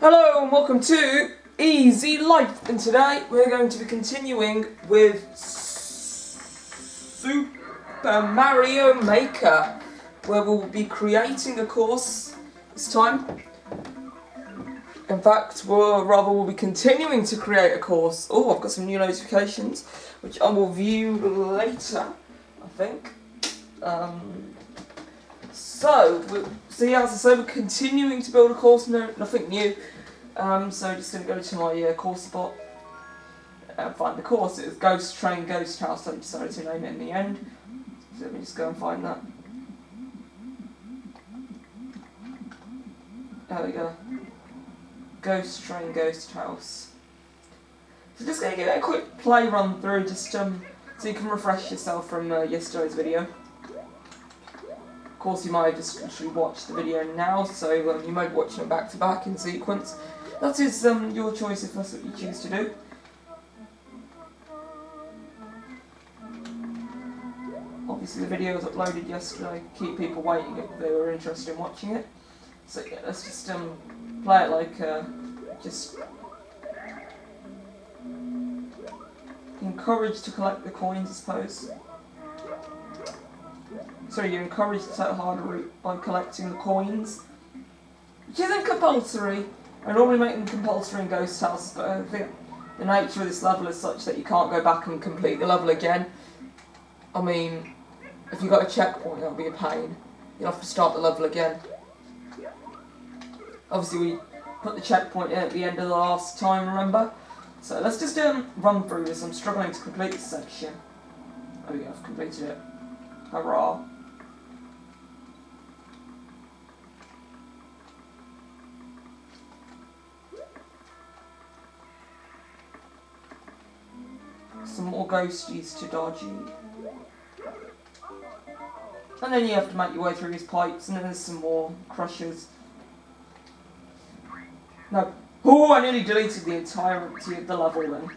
Hello and welcome to Easy Life, and today we're going to be continuing with Super Mario Maker, where we'll be creating a course this time. In fact, we'll be continuing to create a course. Oh, I've got some new notifications, which I will view later, I think. So yeah, as I said, we're continuing to build a course, nothing new. So just going to go to my course spot and find the course. It was Ghost Train Ghost House, I decided to name it in the end. So let me just go and find that. There we go. Ghost Train Ghost House. So just going to give it a quick play run through, just so you can refresh yourself from yesterday's video. Of course, you might have just literally watched the video now, so you might be watching it back to back in sequence. That is your choice if that's what you choose to do. Obviously, the video was uploaded yesterday. Keep people waiting if they were interested in watching it. So yeah, let's just play it like just encouraged to collect the coins, I suppose. Sorry, you're encouraged to take a harder route by collecting the coins, which isn't compulsory. I normally make them compulsory in Ghost House, but I think the nature of this level is such that you can't go back and complete the level again. I mean, if you've got a checkpoint, that'll be a pain. You'll have to start the level again. Obviously, we put the checkpoint in at the end of the last time, remember? So let's just run through this. I'm struggling to complete this section. Oh yeah, I've completed it. Hurrah. Some more ghosties to dodge you. And then you have to make your way through these pipes, and then there's some more crushers. No. Oh, I nearly deleted the entirety of the level then.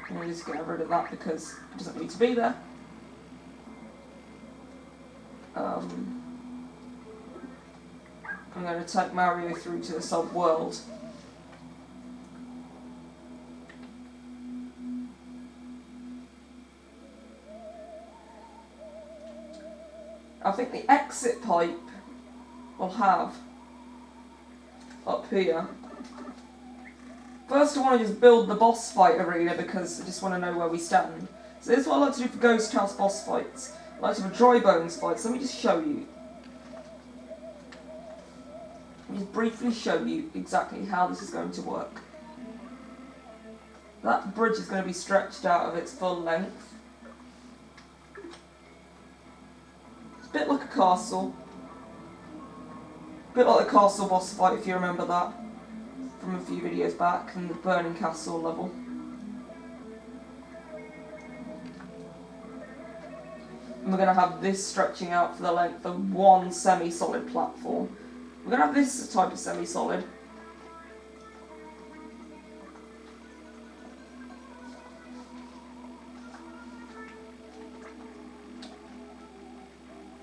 I'm going to just get rid of that because it doesn't need to be there. I'm going to take Mario through to the sub-world. I think the exit pipe will have up here. First I want to just build the boss fight arena because I just want to know where we stand. So this is what I like to do for Ghost House boss fights. I like to have a dry bones fight, so let me just show you. Let me just briefly show you exactly how this is going to work. That bridge is going to be stretched out of its full length. A bit like a castle. A bit like the castle boss fight, if you remember that from a few videos back, from the Burning Castle level. And we're going to have this stretching out for the length of one semi-solid platform. We're going to have this type of semi-solid.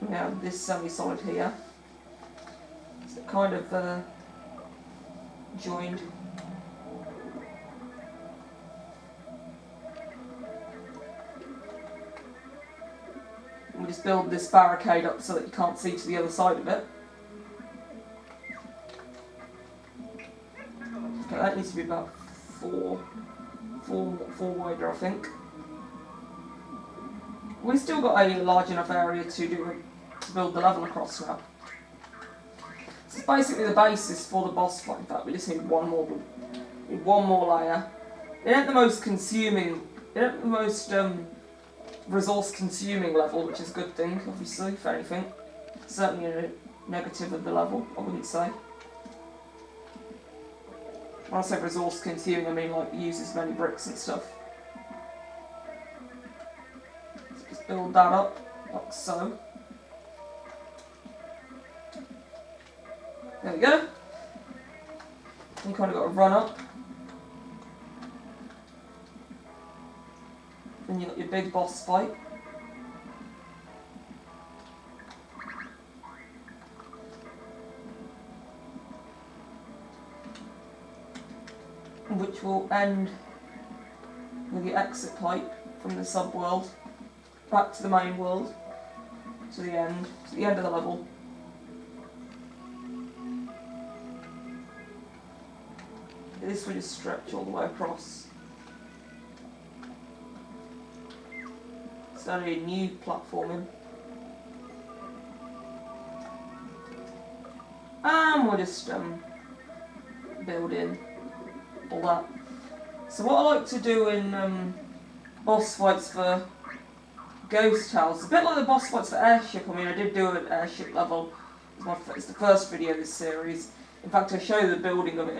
We have this semi-solid here. So kind of joined. And we just build this barricade up so that you can't see to the other side of it. Okay, that needs to be about four wider, I think. We've still got a large enough area to build the level across now. This is basically the basis for the boss fight. In fact, we just need one more layer. It ain't the most consuming, it ain't the most resource consuming level, which is a good thing, obviously, if anything. Certainly a negative of the level, I wouldn't say. When I say resource consuming, I mean like uses many bricks and stuff. Just build that up, like so. There we go. You kind of got to run up. Then you've got your big boss fight. which will end with the exit pipe from the sub-world back to the main world, to the end of the level. This will just stretch all the way across. So a new platforming. And we'll just build in all that. So what I like to do in boss fights for Ghost Towers, a bit like the boss fights for Airship. I mean, I did do an Airship level. It's the first video of this series. In fact, I show the building of it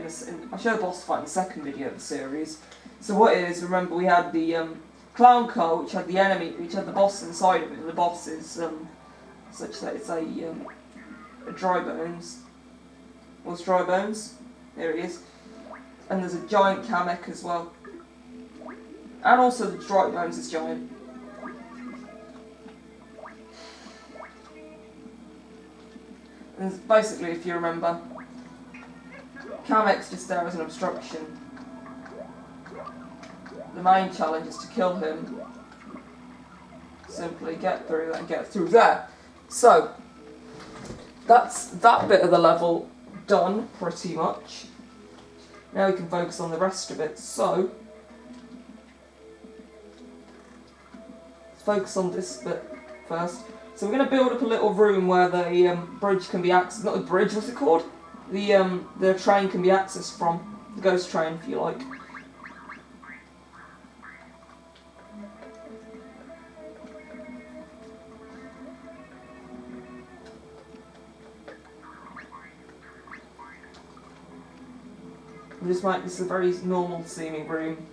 I show the boss fight in the second video of the series. So what it is, remember we had the clown car, which had the enemy, which had the boss inside of it, and the boss is such that it's a dry bones. What's dry bones? There it is. And there's a giant Kamek as well. And also the dry bones is giant. And basically, if you remember, Kamek's just there as an obstruction. The main challenge is to kill him. Simply get through that and get through there. So, that's that bit of the level done, pretty much. Now we can focus on the rest of it. So, let's focus on this bit first. So we're going to build up a little room where the bridge can be accessed. Not the bridge, what's it called? The train can be accessed from. The ghost train, if you like. We'll just make this a very normal seeming room.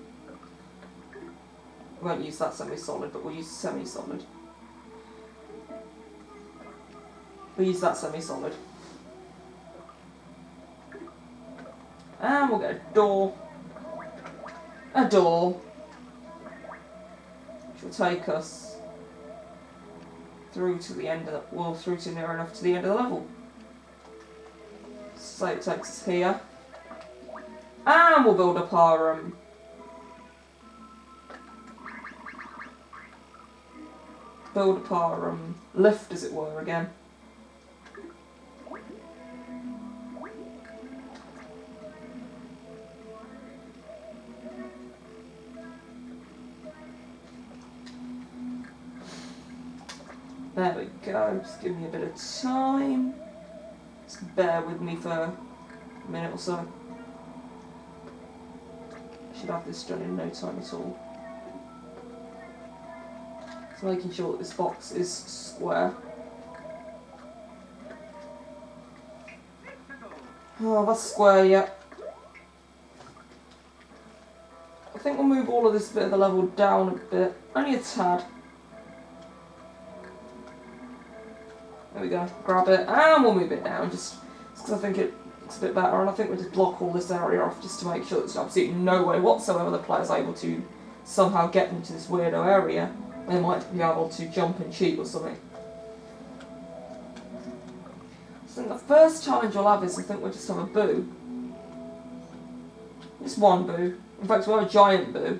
We won't use that semi-solid, but we'll use semi-solid. We'll use that semi-solid. And we'll get a door. A door. Which will take us through to the end of the, well, through to near enough to the end of the level. So it takes us here. And we'll build up our lift, as it were, again. There we go, just give me a bit of time. Just bear with me for a minute or so. Should have this done in no time at all. So making sure that this box is square. Oh, that's square, yeah. I think we'll move all of this bit of the level down a bit, only a tad. There we go, grab it, and we'll move it down, just because I think it's a bit better, and I think we'll just block all this area off just to make sure there's absolutely no way whatsoever the player's able to somehow get into this weirdo area. They might be able to jump and cheat or something. So the first challenge we'll have is, I think we'll just have a boo. Just one boo. In fact, we'll have a giant boo.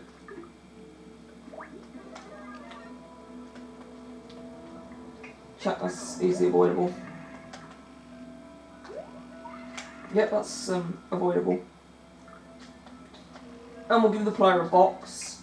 Check, that's easily avoidable. Yep, that's avoidable. And we'll give the player a box.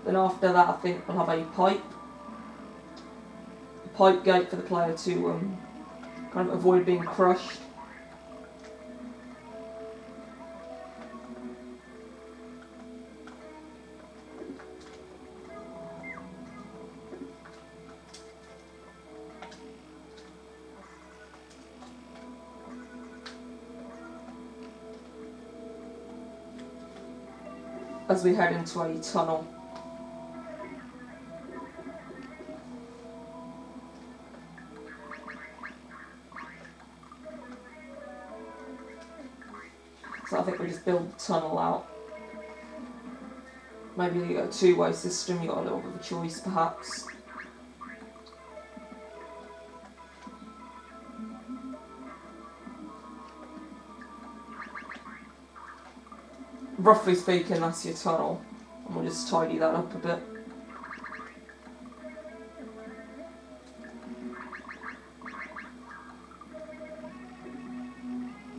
Then after that, I think we'll have a pipe gate for the player to kind of avoid being crushed. As we head into a tunnel. So I think we just build the tunnel out. Maybe you got a two-way system, you got a little bit of a choice perhaps. Roughly speaking, that's your tunnel. And we'll just tidy that up a bit.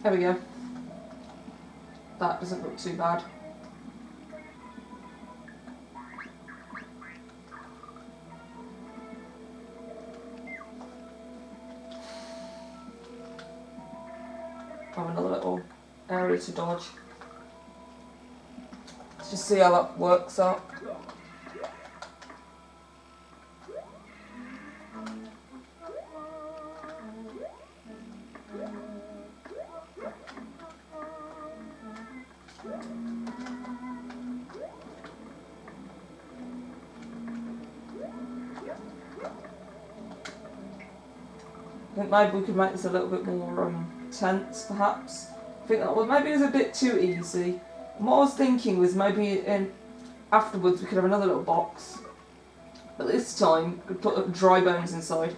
There we go. That doesn't look too bad. Have another little area to dodge. Let's just see how that works out. I think maybe we could make this a little bit more tense, perhaps. I think that maybe it was a bit too easy. And what I was thinking was maybe afterwards we could have another little box, but this time we could put dry bones inside.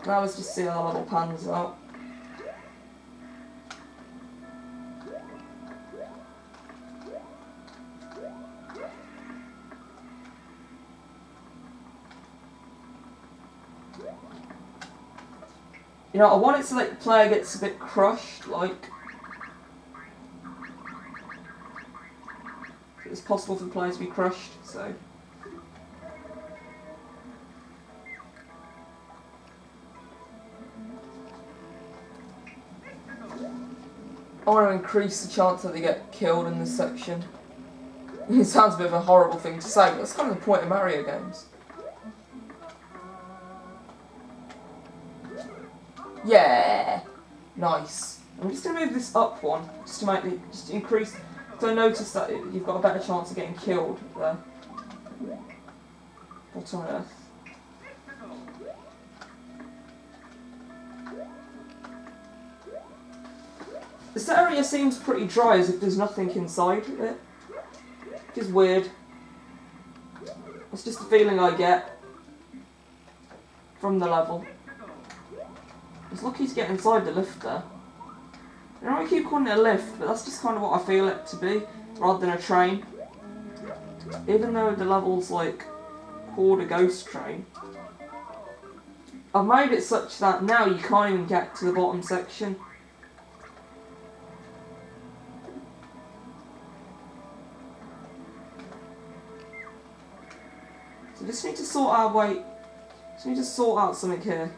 Now let's just see how the level pans out. You know, I want it so that the player gets a bit crushed, like... It's possible for the player to be crushed, so... I want to increase the chance that they get killed in this section. It sounds a bit of a horrible thing to say, but that's kind of the point of Mario games. Yeah, nice. I'm just gonna move this up one, just to make it, just to increase. So I noticed that you've got a better chance of getting killed there. What on earth? This area seems pretty dry, as if there's nothing inside it. Which is weird. It's just the feeling I get from the level. It's lucky to get inside the lift there. I know I keep calling it a lift, but that's just kind of what I feel it to be, rather than a train. Even though the level's like called a ghost train, I've made it such that now you can't even get to the bottom section. So just need to sort our way. Just need to sort out something here.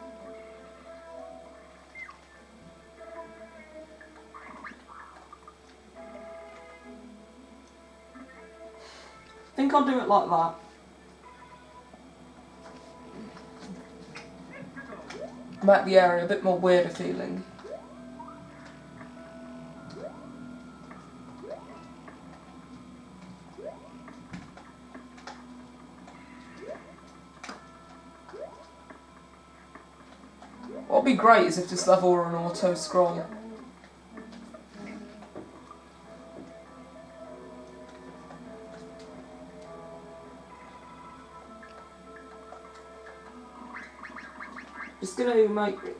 I think I'll do it like that. Make the area a bit more weirder feeling. What would be great is if this level were an auto scroll.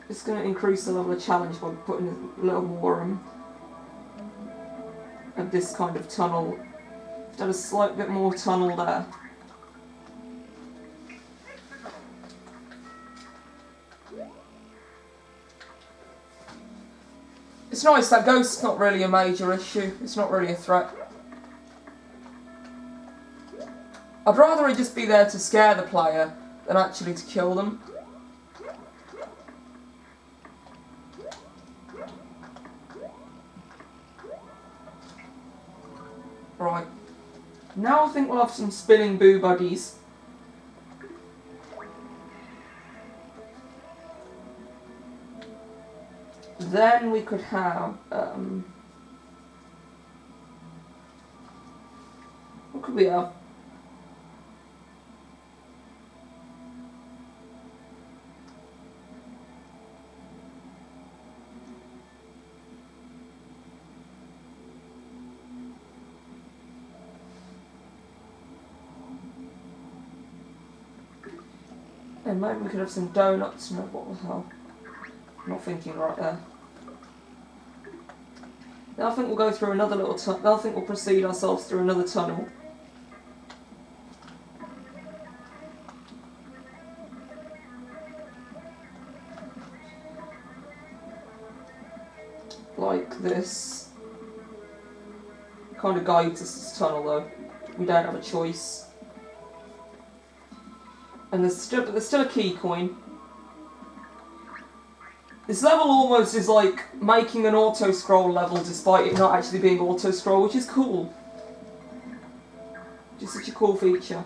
It's gonna increase the level of challenge by putting a little more of this kind of tunnel. Done a slight bit more tunnel there. It's nice, that ghost's not really a major issue. It's not really a threat. I'd rather it just be there to scare the player than actually to kill them. Right. Now I think we'll have some spinning boo buddies. Then we could have, what could we have? Yeah, maybe we could have some donuts. No, what the hell? I'm not thinking right there. Then I think we'll go through another little tunnel. I think we'll proceed ourselves through another tunnel. Like this. Kind of guides us this tunnel though. We don't have a choice. And there's still a key coin. This level almost is like making an auto-scroll level despite it not actually being auto-scroll, which is cool. Just such a cool feature.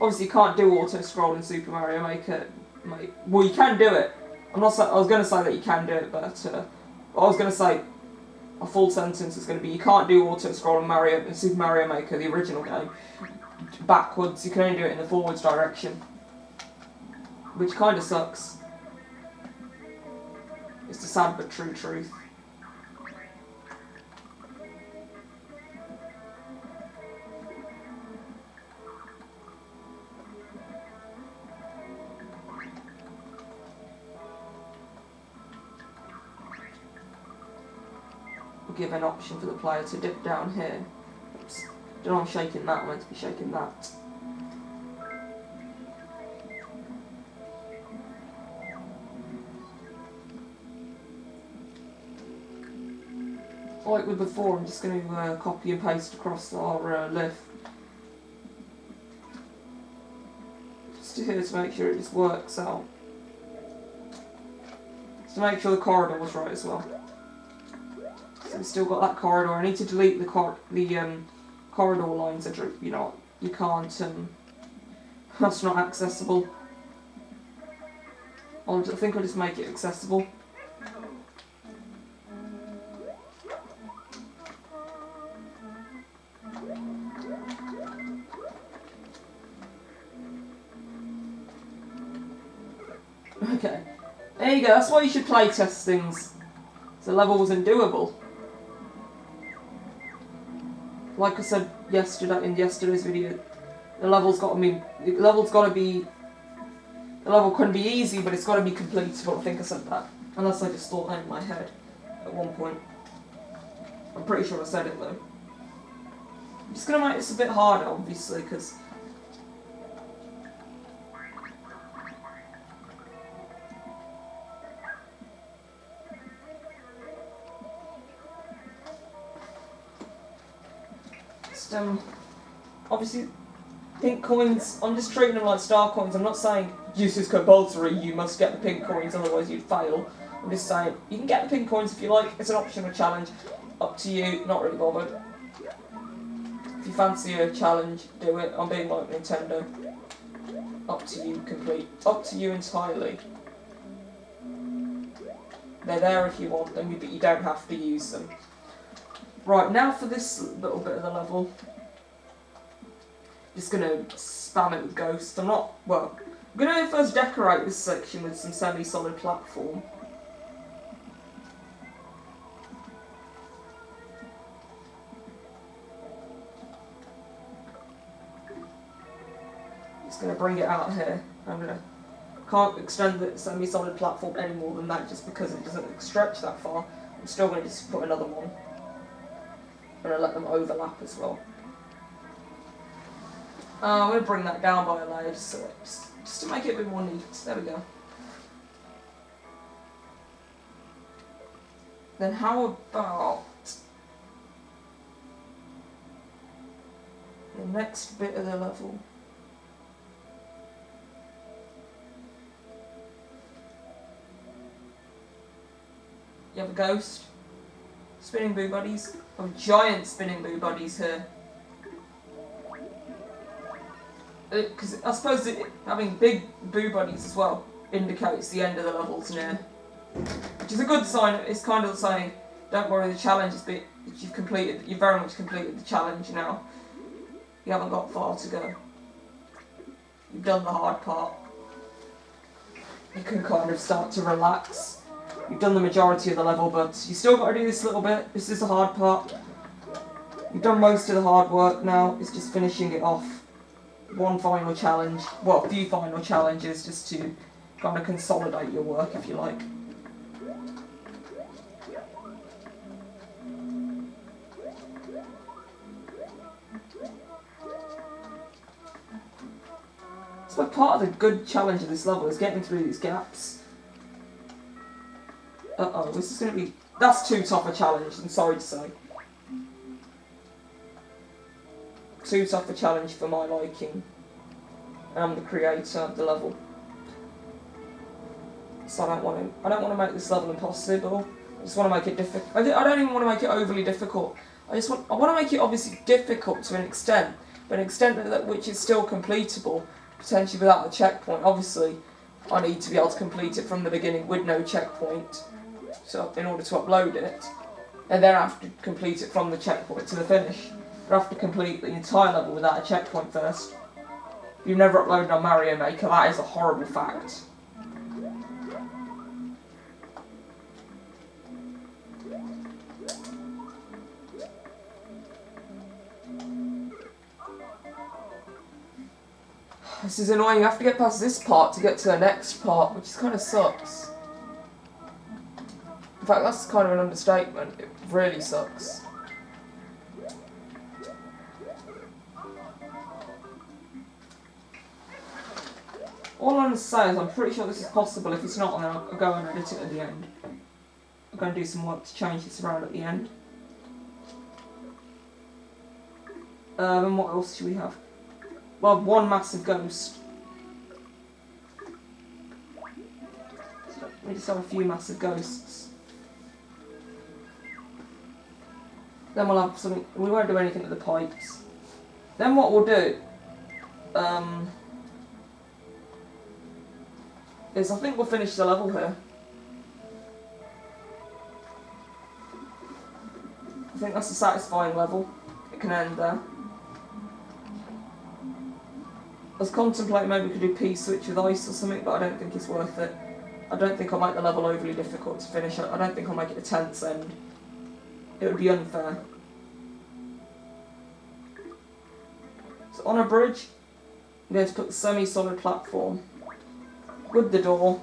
Obviously you can't do auto-scroll in Super Mario Maker. Well, you can do it. I was going to say that you can do it, but I was going to say a full sentence is going to be you can't do auto-scroll in Super Mario Maker, the original game, backwards. You can only do it in the forwards direction, which kind of sucks. It's the sad but true truth. Give an option for the player to dip down here. Oops. Don't know I'm shaking that, I'm meant to be shaking that. Like with before, I'm just going to copy and paste across our lift. Just here to make sure it just works out. Just to make sure the corridor was right as well. So we've still got that corridor. I need to delete the corridor lines. You can't. That's not accessible. I think I'll just make it accessible. Okay, there you go. That's why you should play test things. The level wasn't doable. Like I said in yesterday's video, the level couldn't be easy, but it's got to be completable. I think I said that, unless I just thought that in my head at one point. I'm pretty sure I said it though. I'm just gonna make this a bit harder, obviously, because obviously pink coins, I'm just treating them like star coins. I'm not saying use is compulsory, you must get the pink coins, otherwise you'd fail. I'm just saying you can get the pink coins if you like. It's an optional challenge, up to you, not really bothered. If you fancy a challenge, do it. I'm being like Nintendo, up to you, up to you entirely. They're there if you want them, but you don't have to use them. Right, now for this little bit of the level, just going to spam it with ghosts. I'm going to first decorate this section with some semi-solid platform. Just going to bring it out here. Can't extend the semi-solid platform any more than that just because it doesn't stretch that far. I'm still going to just put another one. I'm going to let them overlap as well. I'm going to bring that down by a layer just to make it a bit more neat. There we go. Then how about the next bit of the level? You have a ghost. Spinning boo buddies. Oh, giant spinning boo buddies here. Because I suppose having big boo buddies as well indicates the end of the level's near. Which is a good sign. It's kind of saying, don't worry, the challenge is big. You've very much completed the challenge now. You haven't got far to go. You've done the hard part. You can kind of start to relax. You've done the majority of the level, but you still got to do this little bit. This is the hard part. You've done most of the hard work now. It's just finishing it off. one final challenge, well, a few final challenges just to kind of consolidate your work, if you like. So part of the good challenge of this level is getting through these gaps. Uh-oh, this is going to be... That's too tough a challenge, I'm sorry to say. Too tough a challenge for my liking. And I'm the creator of the level. So I don't want to make this level impossible. I just want to make it difficult. I don't even want to make it overly difficult. I want to make it obviously difficult to an extent, but an extent that which is still completable, potentially without a checkpoint. Obviously, I need to be able to complete it from the beginning with no checkpoint, so in order to upload it, and then I have to complete it from the checkpoint to the finish. I have to complete the entire level without a checkpoint first. If you've never uploaded on Mario Maker, that is a horrible fact. This is annoying, you have to get past this part to get to the next part, which kind of sucks. In fact, that's kind of an understatement, it really sucks. All I'm going to say is I'm pretty sure this is possible. If it's not, then I'll go and edit it at the end. I'm going to do some work to change this around at the end. And what else do we have? Well, one massive ghost. So we just have a few massive ghosts. Then we'll have something. We won't do anything with the pipes. Then what we'll do is I think we'll finish the level here. I think that's a satisfying level. It can end there. I was contemplating maybe we could do P-switch with ice or something, but I don't think it's worth it. I don't think I'll make the level overly difficult to finish. I don't think I'll make it a tense end. It would be unfair. So on a bridge, I'm going to put the semi-solid platform with the door.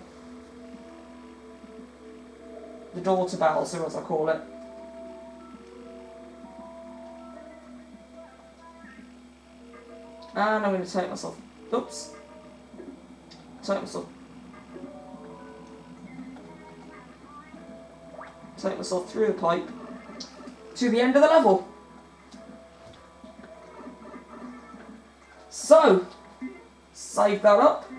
The door to Bowser, as I call it. And I'm going to take myself, take myself through the pipe to the end of the level. So, save that up.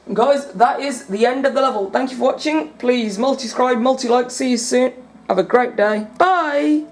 And guys, that is the end of the level. Thank you for watching. Please multi-scribe, multi-like. See you soon. Have a great day. Bye!